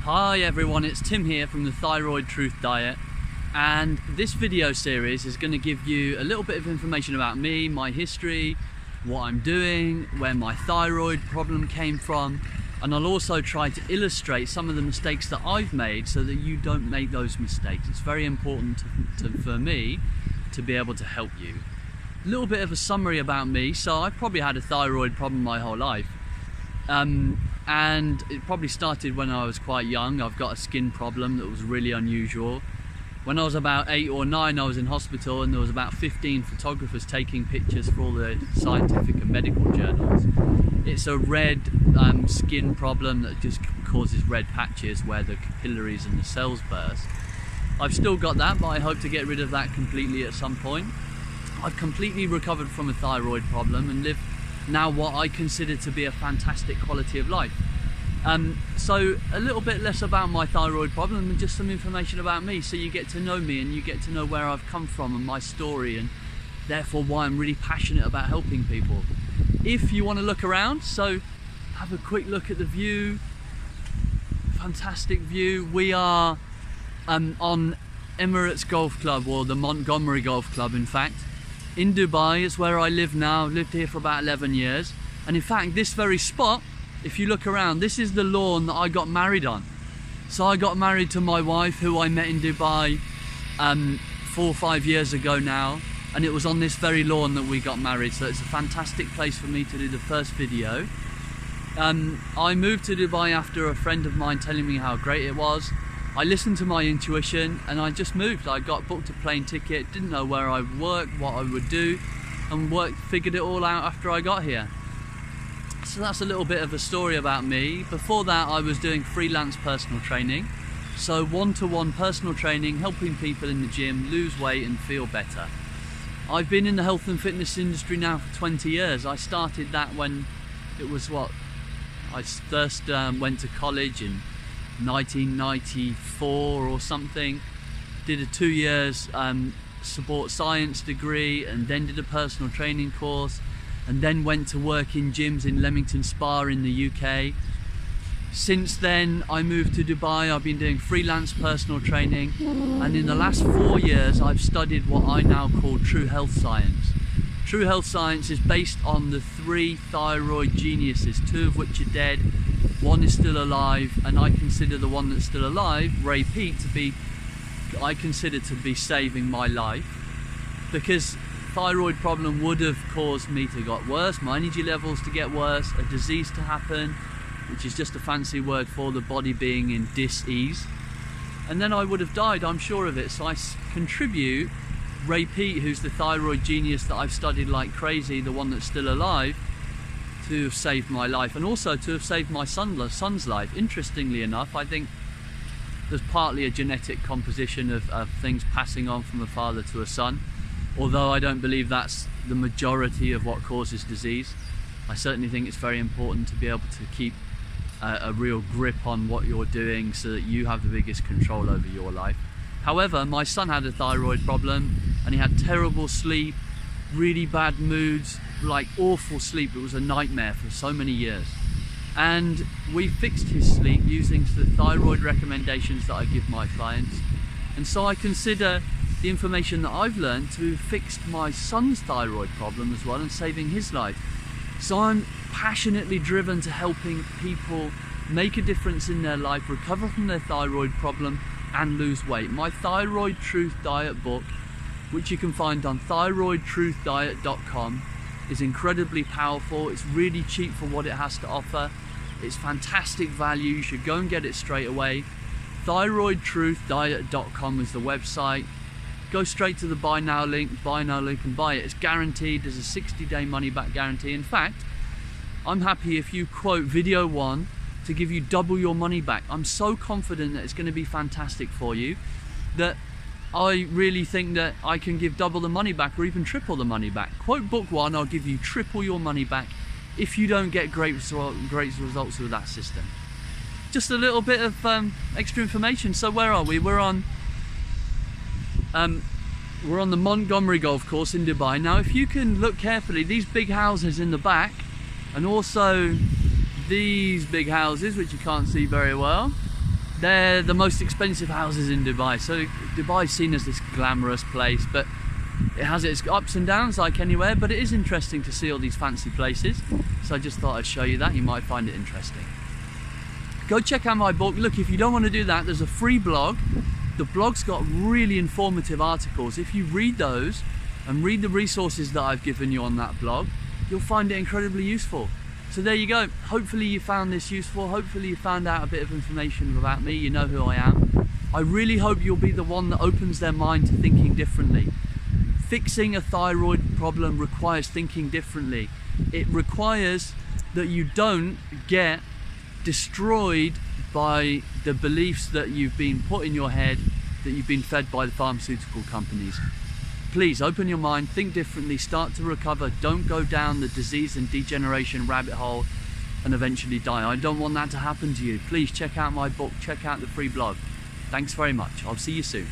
Hi everyone, it's Tim here from the Thyroid Truth Diet, and this video series is going to give you a little bit of information about me, my history, what I'm doing, where my thyroid problem came from, and I'll also try to illustrate some of the mistakes that I've made so that you don't make those mistakes. It's very important for me to be able to help you. A little bit of a summary about me. So I've probably had a thyroid problem my whole life. And it probably started when I was quite young. I've got a skin problem that was really unusual. When I was about 8 or 9, I was in hospital and there was about 15 photographers taking pictures for all the scientific and medical journals. It's a red skin problem that just causes red patches where the capillaries and the cells burst. I've still got that, but I hope to get rid of that completely at some point. I've completely recovered from a thyroid problem and live now what I consider to be a fantastic quality of life. So a little bit less about my thyroid problem and just some information about me, so you get to know me and you get to know where I've come from and my story, and therefore why I'm really passionate about helping people. If you want to look around, so have a quick look at the view. Fantastic view. We are on Emirates Golf Club, or the Montgomery Golf Club in fact. In Dubai is where I live now. I've lived here for about 11 years. And in fact, this very spot, if you look around, this is the lawn that I got married on. So I got married to my wife, who I met in Dubai 4 or 5 years ago now. And it was on this very lawn that we got married. So it's a fantastic place for me to do the first video. I moved to Dubai after a friend of mine telling me how great it was. I listened to my intuition and I just moved. I got booked a plane ticket, didn't know where I would work, what I would do, and figured it all out after I got here. So that's a little bit of a story about me. Before that, I was doing freelance personal training. So one-to-one personal training, helping people in the gym lose weight and feel better. I've been in the health and fitness industry now for 20 years. I started that when it was I first went to college in 1994 or something, did a 2 years sport science degree, and then did a personal training course, and then went to work in gyms in Leamington Spa in the UK. Since then I moved to Dubai. I've been doing freelance personal training, and in the last 4 years I've studied what I now call true health science. True health science is based on the 3 thyroid geniuses, 2 of which are dead. One is still alive, and I consider the one that's still alive, Ray Peat, I consider to be saving my life, because thyroid problem would have caused me to get worse, my energy levels to get worse, a disease to happen, which is just a fancy word for the body being in dis-ease, and then I would have died, I'm sure of it. So I contribute Ray Peat, who's the thyroid genius that I've studied like crazy, the one that's still alive, to have saved my life, and also to have saved my son's life. Interestingly enough, I think there's partly a genetic composition of things passing on from a father to a son, although I don't believe that's the majority of what causes disease. I certainly think it's very important to be able to keep a real grip on what you're doing so that you have the biggest control over your life. However, my son had a thyroid problem and he had terrible sleep, really bad moods, like awful sleep. It was a nightmare for so many years, and we fixed his sleep using the thyroid recommendations that I give my clients. And so I consider the information that I've learned to have fixed my son's thyroid problem as well and saving his life. So I'm passionately driven to helping people make a difference in their life, recover from their thyroid problem and lose weight. My Thyroid Truth Diet book, which you can find on thyroidtruthdiet.com, is incredibly powerful. It's really cheap for what it has to offer. It's fantastic value. You should go and get it straight away. Thyroidtruthdiet.com is the website. Go straight to the buy now link and buy it. It's guaranteed. There's a 60-day money back guarantee. In fact, I'm happy if you quote video 1 to give you double your money back. I'm so confident that it's going to be fantastic for you that I really think that I can give double the money back or even triple the money back. Quote book 1, I'll give you triple your money back if you don't get great results with that system. Just a little bit of extra information. So where are we? We're on the Montgomery golf course in Dubai. Now if you can look carefully, these big houses in the back, and also these big houses which you can't see very well, They're the most expensive houses in Dubai. So Dubai's seen as this glamorous place, but it has its ups and downs like anywhere, but it is interesting to see all these fancy places. So I just thought I'd show you that. You might find it interesting. Go check out my book. Look, if you don't want to do that, there's a free blog. The blog's got really informative articles. If you read those and read the resources that I've given you on that blog, you'll find it incredibly useful. So there you go. Hopefully you found this useful. Hopefully you found out a bit of information about me. You know who I am. I really hope you'll be the one that opens their mind to thinking differently. Fixing a thyroid problem requires thinking differently. It requires that you don't get destroyed by the beliefs that you've been put in your head, that you've been fed by the pharmaceutical companies. Please open your mind, think differently, start to recover. Don't go down the disease and degeneration rabbit hole and eventually die. I don't want that to happen to you. Please check out my book, check out the free blog. Thanks very much. I'll see you soon.